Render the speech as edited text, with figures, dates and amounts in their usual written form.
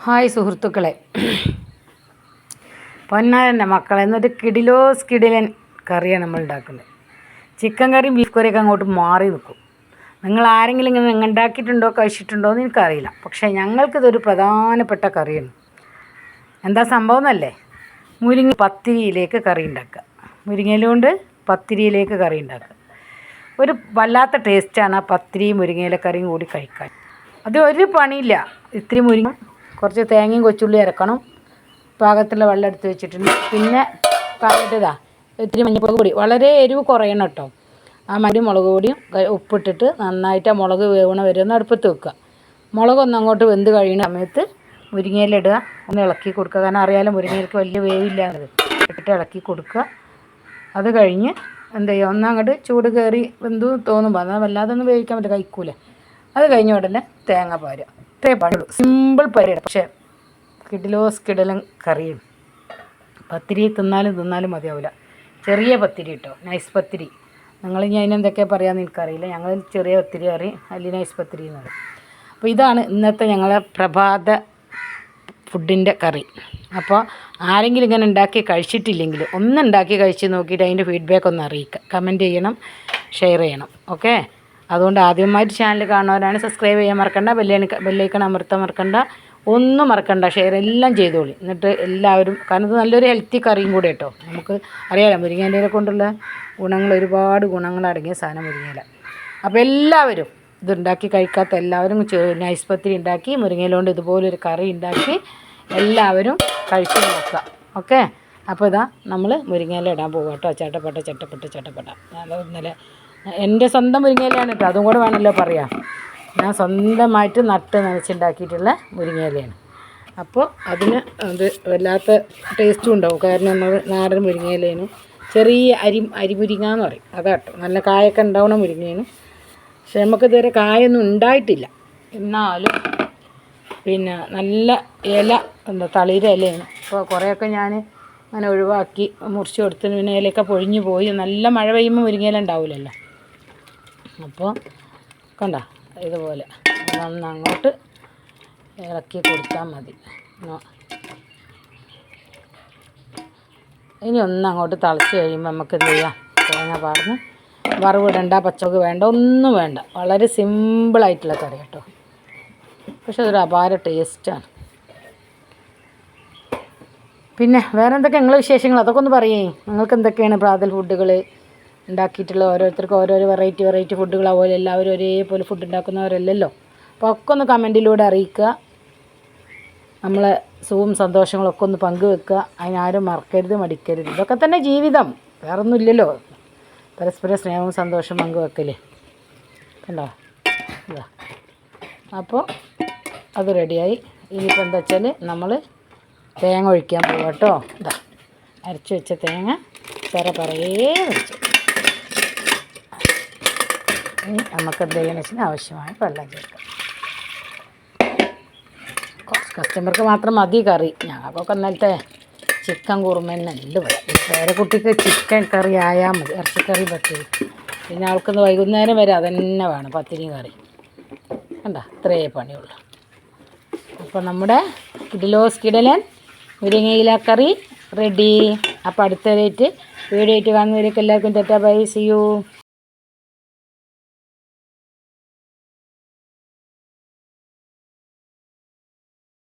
Hi സുഹൃത്തുക്കളെ, പൊന്നാരൻ്റെ മക്കളെ, എന്നൊരു കിടിലൻ കറിയാണ് നമ്മൾ ഉണ്ടാക്കുന്നത്. ചിക്കൻ കറിയും ബീഫ് കറിയൊക്കെ അങ്ങോട്ട് മാറി നിൽക്കും. നിങ്ങൾ ആരെങ്കിലും ഇങ്ങനെ ഉണ്ടാക്കിയിട്ടുണ്ടോ കഴിച്ചിട്ടുണ്ടോ എന്ന് എനിക്കറിയില്ല. പക്ഷേ ഞങ്ങൾക്കിതൊരു പ്രധാനപ്പെട്ട കറിയാണ്. എന്താ സംഭവം എന്നല്ലേ, മുരിങ്ങ പത്തിരിയിലേക്ക് കറി ഉണ്ടാക്കുക. മുരിങ്ങയില കൊണ്ട് പത്തിരിയിലേക്ക് കറി ഉണ്ടാക്കുക. ഒരു വല്ലാത്ത ടേസ്റ്റാണ് ആ പത്തിരിയും മുരിങ്ങയില കറിയും കൂടി കഴിക്കാൻ. അത് ഒരു പണിയില്ല. ഇത്തിരി മുരിങ്ങ, കുറച്ച് തേങ്ങയും കൊച്ചുള്ളി ഇറക്കണം, പാകത്തുള്ള വെള്ളം എടുത്ത് വെച്ചിട്ടുണ്ട്. പിന്നെ പറഞ്ഞിട്ടതാ ഇത്തിരി മഞ്ഞൾപ്പൊടി കൂടി, വളരെ എരിവ് കുറയണം കേട്ടോ. ആ മുളക് പൊടിയും ഉപ്പിട്ടിട്ട് നന്നായിട്ട് ആ മുളക് വേവണ വരെ ഒന്ന് അടുപ്പത്ത് വെക്കുക. മുളകൊന്ന് അങ്ങോട്ട് വെന്ത് കഴിയുന്ന സമയത്ത് മുരിങ്ങയിലിടുക, ഒന്ന് ഇളക്കി കൊടുക്കുക. കാരണം അറിയാലോ മുരിങ്ങയിലേക്ക് വലിയ വേവില്ല എന്നത്. ഇട്ടിട്ട് ഇളക്കി കൊടുക്കുക. അത് കഴിഞ്ഞ് എന്ത് ചെയ്യുക, ഒന്നങ്ങോട്ട് ചൂട് കയറി വെന്തു തോന്നുമ്പോൾ, എന്നാൽ വല്ലാതെ ഒന്നും വേവിക്കാൻ പറ്റില്ല, കഴിക്കൂലേ. അത് കഴിഞ്ഞ ഉടനെ തേങ്ങ പാരുക. ഇത്രേ പാടുള്ളൂ, സിമ്പിൾ പരിപാടി. പക്ഷേ കിടിലൻ കറിയും. പത്തിരി തിന്നാലും മതിയാവില്ല. ചെറിയ പത്തിരി കേട്ടോ, നൈസ് പത്തിരി. നിങ്ങൾ ഇനി അതിനെന്തൊക്കെ പറയാമെന്ന് എനിക്കറിയില്ല. ഞങ്ങൾ ചെറിയ പത്തിരി കറി, അല്ലെങ്കിൽ നൈസ് പത്തിരി എന്ന് പറയും. അപ്പോൾ ഇതാണ് ഇന്നത്തെ ഞങ്ങളെ പ്രഭാത ഫുഡിൻ്റെ കറി. അപ്പോൾ ആരെങ്കിലും ഇങ്ങനെ ഉണ്ടാക്കി കഴിച്ചിട്ടില്ലെങ്കിൽ ഒന്ന് ഉണ്ടാക്കി കഴിച്ച് നോക്കിയിട്ട് അതിൻ്റെ ഫീഡ്ബാക്ക് ഒന്ന് അറിയിക്കുക. കമൻറ്റ് ചെയ്യണം, ഷെയർ ചെയ്യണം. ഓക്കെ, അതുകൊണ്ട് ആദ്യമായിട്ട് ചാനൽ കാണുന്നവരാണ് സബ്സ്ക്രൈബ് ചെയ്യാൻ മറക്കണ്ട, ബെല്ലൈക്കൺ അമർത്താൻ മറക്കണ്ട, ഒന്നും മറക്കണ്ട, ഷെയർ എല്ലാം ചെയ്തോളി. എന്നിട്ട് എല്ലാവരും, കാരണം ഇത് നല്ലൊരു ഹെൽത്തി കറിയും കൂടെ കേട്ടോ. നമുക്ക് അറിയാലോ മുരിങ്ങയില കൊണ്ടുള്ള ഗുണങ്ങൾ, ഒരുപാട് ഗുണങ്ങൾ അടങ്ങിയ സാധനം മുരിങ്ങയില. അപ്പോൾ എല്ലാവരും ഇതുണ്ടാക്കി കഴിക്കാത്ത എല്ലാവരും നൈസ് പത്തിരി ഉണ്ടാക്കി, മുരിങ്ങയില കൊണ്ട് ഇതുപോലൊരു കറി ഉണ്ടാക്കി എല്ലാവരും കഴിച്ച് നോക്കുക. ഓക്കെ, അപ്പോൾ ഇതാ നമ്മൾ മുരിങ്ങയില ഇടാൻ പോകുക കേട്ടോ. ചട്ടപ്പെട്ട ഞാൻ ഇന്നലെ എൻ്റെ സ്വന്തം മുരിങ്ങയിലയാണ് കേട്ടോ, അതും കൂടെ വേണമല്ലോ പറയാം. ഞാൻ സ്വന്തമായിട്ട് നട്ട് നനച്ചുണ്ടാക്കിയിട്ടുള്ള മുരിങ്ങയിലയാണ്. അപ്പോൾ അതിന് അത് വല്ലാത്ത ടേസ്റ്റും ഉണ്ടാവും. കാരണം നമ്മൾ നാടൻ മുരിങ്ങയിലേന് ചെറിയ അരിമുരിങ്ങ എന്ന് പറയും, അതാട്ടോ. നല്ല കായൊക്കെ ഉണ്ടാവണ മുരിങ്ങയാണ്. പക്ഷെ നമുക്കിതുവരെ കായൊന്നും ഉണ്ടായിട്ടില്ല. എന്നാലും പിന്നെ നല്ല ഇല, തളിര ഇലയാണ്. അപ്പോൾ കുറേയൊക്കെ ഞാൻ അങ്ങനെ ഒഴിവാക്കി മുറിച്ച് കൊടുത്തിന്. പിന്നെ ഇലയൊക്കെ പൊഴിഞ്ഞു പോയി. നല്ല മഴ പെയ്യുമ്പോൾ മുരിങ്ങയില ഉണ്ടാവില്ലല്ലോ. അപ്പോൾ കണ്ട ഇതുപോലെ അങ്ങോട്ട് ഇളക്കി കൊടുത്താൽ മതി. ഇനി ഒന്നങ്ങോട്ട് തിളച്ച് കഴിയുമ്പോൾ നമുക്ക് എന്ത് ചെയ്യാം, തേങ്ങ പാർന്ന് വറവിടണ്ട, പച്ചമുളക് വേണ്ട, ഒന്നും വേണ്ട. വളരെ സിമ്പിളായിട്ടുള്ള കറി കേട്ടോ. പക്ഷെ അതൊരു അപാര ടേസ്റ്റാണ്. പിന്നെ വേറെ എന്തൊക്കെ നിങ്ങളെ വിശേഷങ്ങൾ, അതൊക്കെ ഒന്ന് പറയേ. നിങ്ങൾക്ക് എന്തൊക്കെയാണ് പ്രാതൽ ഫുഡുകൾ ഉണ്ടാക്കിയിട്ടുള്ള? ഓരോരുത്തർക്കും ഓരോരോ വെറൈറ്റി ഫുഡുകളാവുമല്ലോ. എല്ലാവരും ഒരേപോലെ ഫുഡ് ഉണ്ടാക്കുന്നവരല്ലല്ലോ. അപ്പോൾ ഒക്കെ ഒന്ന് കമൻറ്റിലൂടെ അറിയിക്കുക. നമ്മളെ സുഖവും സന്തോഷങ്ങളൊക്കെ ഒന്ന് പങ്കുവെക്കുക. അതിനാരും മറക്കരുത്, മടിക്കരുത്. ഇതൊക്കെ തന്നെ ജീവിതം, വേറൊന്നും ഇല്ലല്ലോ. പരസ്പര സ്നേഹവും സന്തോഷവും പങ്കുവെക്കല്ലേ. കണ്ടോ ഇതാ. അപ്പോൾ അത് റെഡിയായി. ഇനിയിപ്പോൾ എന്താ വെച്ചാൽ നമ്മൾ തേങ്ങ ഒഴിക്കാൻ പോകും കേട്ടോ. ഇതാ അരച്ച് വെച്ച തേങ്ങ പറയേ വെച്ചു. ഇനി നമുക്ക് എന്ത് ചെയ്യുന്ന വെച്ചാൽ ആവശ്യമായ വെള്ളം ചേർക്കാം. കുറച്ച് കസ്റ്റമർക്ക് മാത്രം മതി കറി. ഞങ്ങൾക്കൊക്കെ ഇന്നലത്തെ ചിക്കൻ കുറുമന്നെ ഉണ്ട് പറയാം. വേറെ കുട്ടിക്ക് ചിക്കൻ കറി ആയാൽ മതി, ഇറച്ചിക്കറി പറ്റില്ല. പിന്നെ ആൾക്കൊന്ന് വൈകുന്നേരം വരെ അതന്നെ വേണം, പത്തിരി കറി. കണ്ട ഇത്രയേ പണിയുള്ളൂ. അപ്പോൾ നമ്മുടെ കിടിലൻ മുരിങ്ങയില കറി റെഡി. അപ്പോൾ അടുത്ത വീഡിയോ ആയിട്ട് കാണുന്നവരൊക്കെ എല്ലാവർക്കും ടാറ്റാ ബൈ, സീ യു.